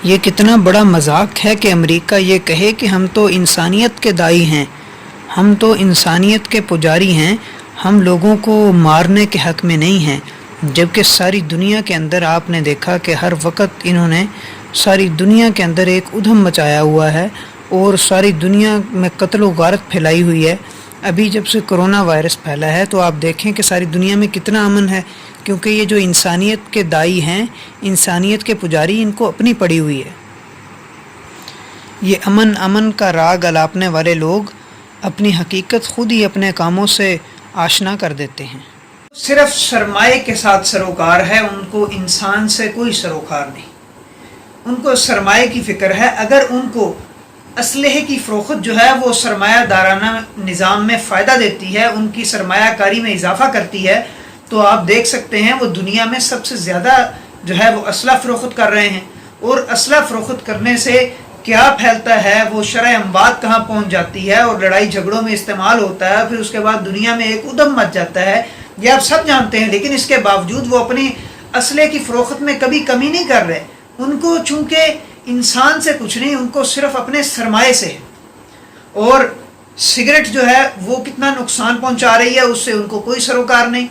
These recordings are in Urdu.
یہ کتنا بڑا مذاق ہے کہ امریکہ یہ کہے کہ ہم تو انسانیت کے داعی ہیں، ہم تو انسانیت کے پجاری ہیں، ہم لوگوں کو مارنے کے حق میں نہیں ہیں، جبکہ ساری دنیا کے اندر آپ نے دیکھا کہ ہر وقت انہوں نے ساری دنیا کے اندر ایک ادھم مچایا ہوا ہے اور ساری دنیا میں قتل و غارت پھیلائی ہوئی ہے۔ ابھی جب سے کرونا وائرس پھیلا ہے تو آپ دیکھیں کہ ساری دنیا میں کتنا امن ہے، کیونکہ یہ جو انسانیت کے داعی ہیں، انسانیت کے پجاری، ان کو اپنی پڑی ہوئی ہے۔ یہ امن کا راگ الاپنے والے لوگ اپنی حقیقت خود ہی اپنے کاموں سے آشنا کر دیتے ہیں۔ صرف سرمایے کے ساتھ سروکار ہے، ان کو انسان سے کوئی سروکار نہیں۔ ان کو سرمایے کی فکر ہے۔ اگر ان کو اسلحے کی فروخت جو ہے وہ سرمایہ دارانہ نظام میں فائدہ دیتی ہے، ان کی سرمایہ کاری میں اضافہ کرتی ہے، تو آپ دیکھ سکتے ہیں وہ دنیا میں سب سے زیادہ جو ہے وہ اسلحہ فروخت کر رہے ہیں، اور اسلحہ فروخت کرنے سے کیا پھیلتا ہے، وہ شرح اموات کہاں پہنچ جاتی ہے اور لڑائی جھگڑوں میں استعمال ہوتا ہے، پھر اس کے بعد دنیا میں ایک ادھم مچ جاتا ہے، یہ آپ سب جانتے ہیں۔ لیکن اس کے باوجود وہ اپنی اسلحے کی فروخت میں کبھی کمی نہیں کر رہے۔ ان کو چونکہ انسان سے کچھ نہیں، ان کو صرف اپنے سرمایے سے ہے۔ اور سگریٹ جو ہے وہ کتنا نقصان پہنچا رہی ہے، اس سے ان کو کوئی سروکار نہیں۔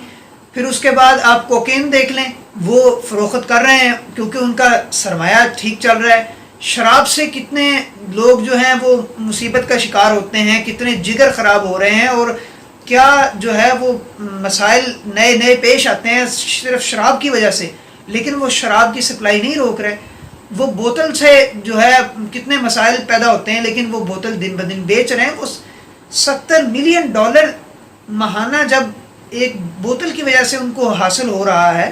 پھر اس کے بعد آپ کوکین دیکھ لیں، وہ فروخت کر رہے ہیں کیونکہ ان کا سرمایہ ٹھیک چل رہا ہے۔ شراب سے کتنے لوگ جو ہیں وہ مصیبت کا شکار ہوتے ہیں، کتنے جگر خراب ہو رہے ہیں، اور کیا جو ہے وہ مسائل نئے پیش آتے ہیں صرف شراب کی وجہ سے، لیکن وہ شراب کی سپلائی نہیں روک رہے۔ وہ بوتل سے جو ہے کتنے مسائل پیدا ہوتے ہیں، لیکن وہ بوتل دن بدن بیچ رہے ہیں۔ وہ $70 ملین ماہانہ جب ایک بوتل کی وجہ سے ان کو حاصل ہو رہا ہے،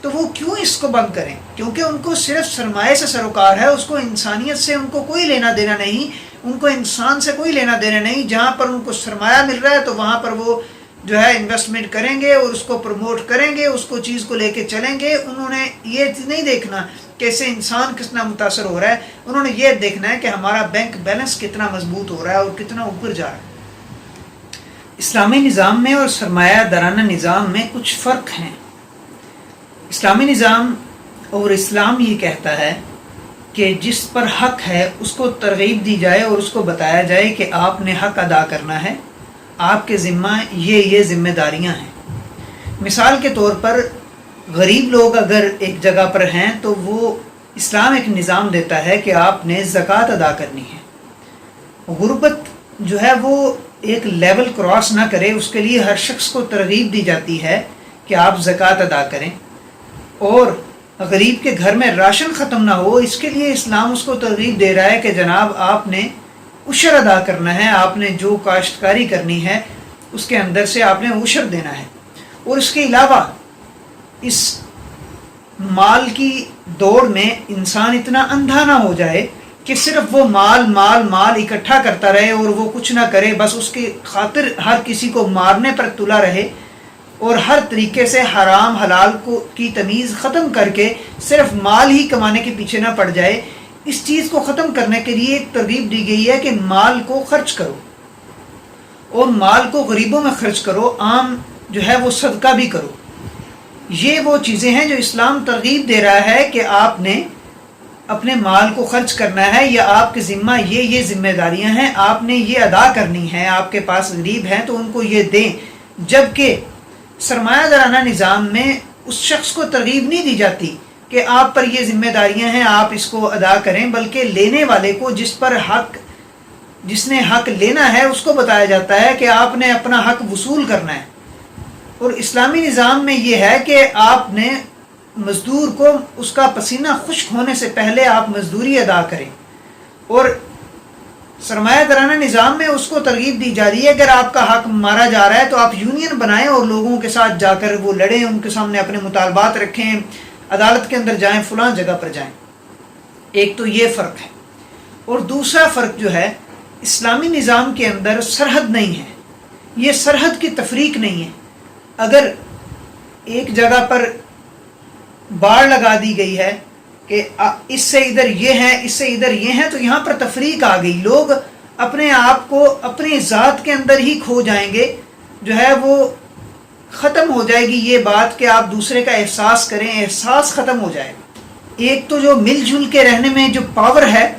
تو وہ کیوں اس کو بند کریں؟ کیونکہ ان کو صرف سرمایے سے سروکار ہے، اس کو انسانیت سے ان کو کوئی لینا دینا نہیں، ان کو انسان سے کوئی لینا دینا نہیں۔ جہاں پر ان کو سرمایہ مل رہا ہے تو وہاں پر وہ جو ہے انویسٹمنٹ کریں گے اور اس کو پروموٹ کریں گے، اس کو چیز کو لے کے چلیں گے۔ انہوں نے یہ نہیں دیکھنا کہ اس سے انسان کتنا متاثر ہو رہا ہے، انہوں نے یہ دیکھنا ہے کہ ہمارا بینک بیلنس کتنا مضبوط ہو رہا ہے اور کتنا اوپر جا رہا ہے۔ اسلامی نظام میں اور سرمایہ دارانہ نظام میں کچھ فرق ہیں۔ اسلامی نظام اور اسلام یہ کہتا ہے کہ جس پر حق ہے اس کو ترغیب دی جائے اور اس کو بتایا جائے کہ آپ نے حق ادا کرنا ہے، آپ کے ذمہ یہ ذمہ داریاں ہیں۔ مثال کے طور پر غریب لوگ اگر ایک جگہ پر ہیں تو وہ اسلام ایک نظام دیتا ہے کہ آپ نے زکوٰۃ ادا کرنی ہے۔ غربت جو ہے وہ ایک لیول کراس نہ کرے، اس کے لیے ہر شخص کو ترغیب دی جاتی ہے کہ آپ زکوٰۃ ادا کریں، اور غریب کے گھر میں راشن ختم نہ ہو، اس کے لیے اسلام اس کو ترغیب دے رہا ہے کہ جناب آپ نے عشر ادا کرنا ہے، آپ نے جو کاشتکاری کرنی ہے اس کے اندر سے آپ نے عشر دینا ہے۔ اور اس کے علاوہ اس مال کی دوڑ میں انسان اتنا اندھا نہ ہو جائے کہ صرف وہ مال اکٹھا کرتا رہے اور وہ کچھ نہ کرے، بس اس کی خاطر ہر کسی کو مارنے پر تلا رہے، اور ہر طریقے سے حرام حلال کی تمیز ختم کر کے صرف مال ہی کمانے کے پیچھے نہ پڑ جائے۔ اس چیز کو ختم کرنے کے لیے ایک ترغیب دی گئی ہے کہ مال کو خرچ کرو اور مال کو غریبوں میں خرچ کرو، عام جو ہے وہ صدقہ بھی کرو۔ یہ وہ چیزیں ہیں جو اسلام ترغیب دے رہا ہے کہ آپ نے اپنے مال کو خرچ کرنا ہے، یا آپ کے ذمہ یہ ذمہ داریاں ہیں، آپ نے یہ ادا کرنی ہیں۔ آپ کے پاس غریب ہیں تو ان کو یہ دیں۔ جبکہ سرمایہ دارانہ نظام میں اس شخص کو ترغیب نہیں دی جاتی کہ آپ پر یہ ذمہ داریاں ہیں، آپ اس کو ادا کریں، بلکہ لینے والے کو جس نے حق لینا ہے اس کو بتایا جاتا ہے کہ آپ نے اپنا حق وصول کرنا ہے۔ اور اسلامی نظام میں یہ ہے کہ آپ نے مزدور کو اس کا پسینہ خشک ہونے سے پہلے آپ مزدوری ادا کریں، اور سرمایہ دارانہ نظام میں اس کو ترغیب دی جا رہی ہے اگر آپ کا حق مارا جا رہا ہے تو آپ یونین بنائیں اور لوگوں کے ساتھ جا کر وہ لڑیں، ان کے سامنے اپنے مطالبات رکھیں، عدالت کے اندر جائیں، فلاں جگہ پر جائیں۔ ایک تو یہ فرق ہے۔ اور دوسرا فرق جو ہے، اسلامی نظام کے اندر سرحد نہیں ہے، یہ سرحد کی تفریق نہیں ہے۔ اگر ایک جگہ پر باڑ لگا دی گئی ہے کہ اس سے ادھر یہ ہیں، اس سے ادھر یہ ہیں، تو یہاں پر تفریق آ گئی، لوگ اپنے آپ کو اپنی ذات کے اندر ہی کھو جائیں گے، جو ہے وہ ختم ہو جائے گی یہ بات کہ آپ دوسرے کا احساس کریں، احساس ختم ہو جائے گا۔ ایک تو جو مل جل کے رہنے میں جو پاور ہے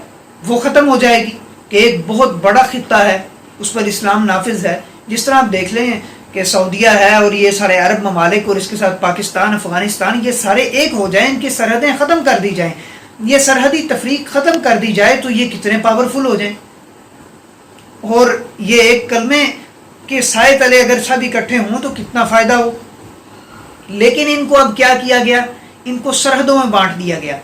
وہ ختم ہو جائے گی کہ ایک بہت بڑا خطہ ہے اس پر اسلام نافذ ہے. جس طرح آپ دیکھ لیں کہ سعودیہ ہے اور یہ سارے عرب ممالک اور اس کے ساتھ پاکستان، افغانستان، یہ سارے ایک ہو جائیں، ان کی سرحدیں ختم کر دی جائیں، یہ سرحدی تفریق ختم کر دی جائے تو یہ کتنے پاورفل ہو جائیں. اور یہ ایک کلمے کے سائے تلے اگر سب اکٹھے ہوں تو کتنا فائدہ ہو. لیکن ان کو اب کیا کیا گیا؟ ان کو سرحدوں میں بانٹ دیا گیا.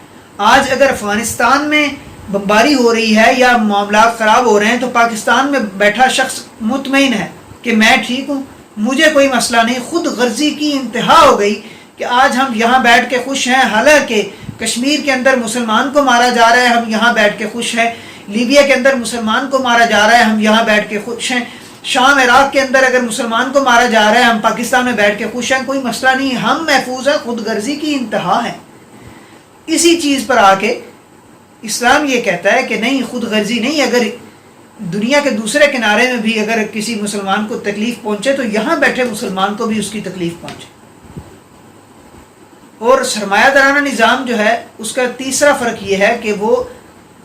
آج اگر افغانستان میں بمباری ہو رہی ہے یا معاملات خراب ہو رہے ہیں تو پاکستان میں بیٹھا شخص مطمئن ہے کہ میں ٹھیک ہوں، مجھے کوئی مسئلہ نہیں. خود غرضی کی انتہا ہو گئی کہ آج ہم یہاں بیٹھ کے خوش ہیں، حالانکہ کشمیر کے اندر مسلمان کو مارا جا رہا ہے، ہم یہاں بیٹھ کے خوش ہیں. لیبیا کے اندر مسلمان کو مارا جا رہا ہے، ہم یہاں بیٹھ کے خوش ہیں. شام عراق کے اندر اگر مسلمان کو مارا جا رہا ہے، ہم پاکستان میں بیٹھ کے خوش ہیں، کوئی مسئلہ نہیں، ہم محفوظ ہیں. خود غرضی کی انتہا ہے. اسی چیز پر آ کے اسلام یہ کہتا ہے کہ نہیں، خود غرضی نہیں. اگر دنیا کے دوسرے کنارے میں بھی اگر کسی مسلمان کو تکلیف پہنچے تو یہاں بیٹھے مسلمان کو بھی اس کی تکلیف پہنچے. اور سرمایہ دارانہ نظام جو ہے اس کا تیسرا فرق یہ ہے کہ وہ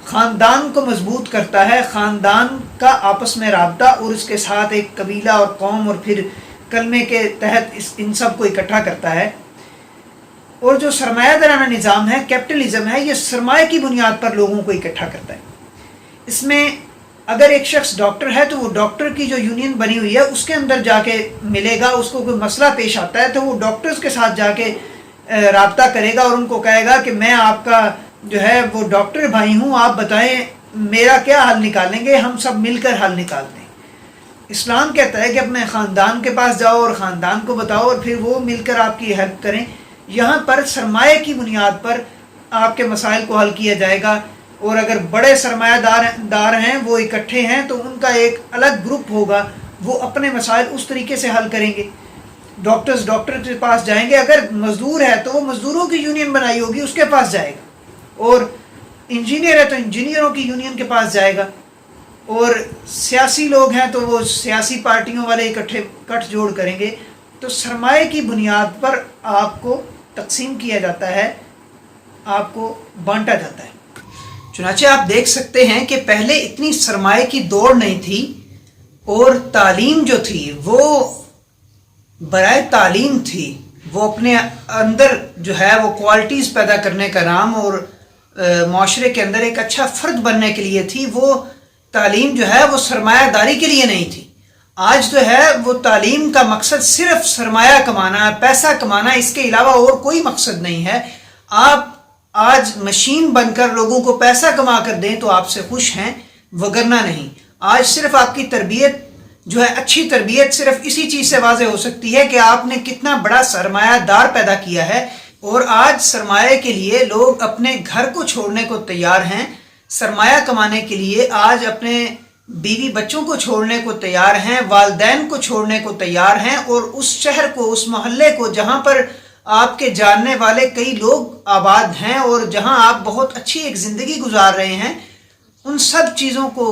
خاندان کو مضبوط کرتا ہے، خاندان کا آپس میں رابطہ اور اس کے ساتھ ایک قبیلہ اور قوم اور پھر کلمے کے تحت ان سب کو اکٹھا کرتا ہے. اور جو سرمایہ دارانہ نظام ہے، کیپٹلزم ہے، یہ سرمایہ کی بنیاد پر لوگوں کو اکٹھا کرتا ہے. اس میں اگر ایک شخص ڈاکٹر ہے تو وہ ڈاکٹر کی جو یونین بنی ہوئی ہے اس کے اندر جا کے ملے گا. اس کو کوئی مسئلہ پیش آتا ہے تو وہ ڈاکٹرز کے ساتھ جا کے رابطہ کرے گا اور ان کو کہے گا کہ میں آپ کا جو ہے وہ ڈاکٹر بھائی ہوں، آپ بتائیں میرا کیا حل نکالیں گے، ہم سب مل کر حل نکالتے ہیں. اسلام کہتا ہے کہ اپنے خاندان کے پاس جاؤ اور خاندان کو بتاؤ اور پھر وہ مل کر آپ کی ہیلپ کریں. یہاں پر سرمایہ کی بنیاد پر آپ کے مسائل کو حل کیا جائے گا. اور اگر بڑے سرمایہ دار ہیں، وہ اکٹھے ہیں تو ان کا ایک الگ گروپ ہوگا، وہ اپنے مسائل اس طریقے سے حل کریں گے. ڈاکٹرز ڈاکٹر کے پاس جائیں گے، اگر مزدور ہے تو وہ مزدوروں کی یونین بنائی ہوگی اس کے پاس جائے گا. اور انجینئر ہے تو انجینئروں کی یونین کے پاس جائے گا. اور سیاسی لوگ ہیں تو وہ سیاسی پارٹیوں والے اکٹھے کٹ جوڑ کریں گے. تو سرمایہ کی بنیاد پر آپ کو تقسیم کیا جاتا ہے، آپ کو بانٹا جاتا ہے. چنانچہ آپ دیکھ سکتے ہیں کہ پہلے اتنی سرمایہ کی دوڑ نہیں تھی اور تعلیم جو تھی وہ برائے تعلیم تھی. وہ اپنے اندر جو ہے وہ کوالٹیز پیدا کرنے کا نام اور معاشرے کے اندر ایک اچھا فرد بننے کے لیے تھی. وہ تعلیم جو ہے وہ سرمایہ داری کے لیے نہیں تھی. آج جو ہے وہ تعلیم کا مقصد صرف سرمایہ کمانا، پیسہ کمانا، اس کے علاوہ اور کوئی مقصد نہیں ہے. آپ آج مشین بن کر لوگوں کو پیسہ کما کر دیں تو آپ سے خوش ہیں، وگرنہ نہیں. آج صرف آپ کی تربیت جو ہے، اچھی تربیت صرف اسی چیز سے واضح ہو سکتی ہے کہ آپ نے کتنا بڑا سرمایہ دار پیدا کیا ہے. اور آج سرمایہ کے لیے لوگ اپنے گھر کو چھوڑنے کو تیار ہیں. سرمایہ کمانے کے لیے آج اپنے بیوی بچوں کو چھوڑنے کو تیار ہیں، والدین کو چھوڑنے کو تیار ہیں. اور اس شہر کو، اس محلے کو جہاں پر آپ کے جاننے والے کئی لوگ آباد ہیں اور جہاں آپ بہت اچھی ایک زندگی گزار رہے ہیں، ان سب چیزوں کو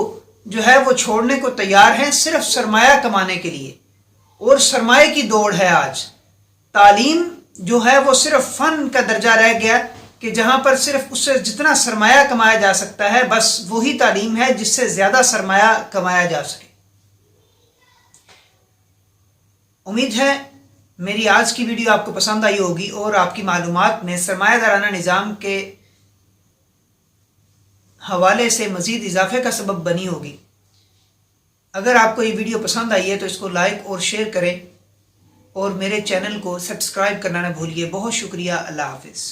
جو ہے وہ چھوڑنے کو تیار ہیں صرف سرمایہ کمانے کے لیے. اور سرمایہ کی دوڑ ہے آج. تعلیم جو ہے وہ صرف فن کا درجہ رہ گیا کہ جہاں پر صرف اس سے جتنا سرمایہ کمایا جا سکتا ہے بس وہی تعلیم ہے جس سے زیادہ سرمایہ کمایا جا سکے. امید ہے میری آج کی ویڈیو آپ کو پسند آئی ہوگی اور آپ کی معلومات میں سرمایہ دارانہ نظام کے حوالے سے مزید اضافے کا سبب بنی ہوگی. اگر آپ کو یہ ویڈیو پسند آئی ہے تو اس کو لائک اور شیئر کریں اور میرے چینل کو سبسکرائب کرنا نہ بھولیے. بہت شکریہ. اللہ حافظ.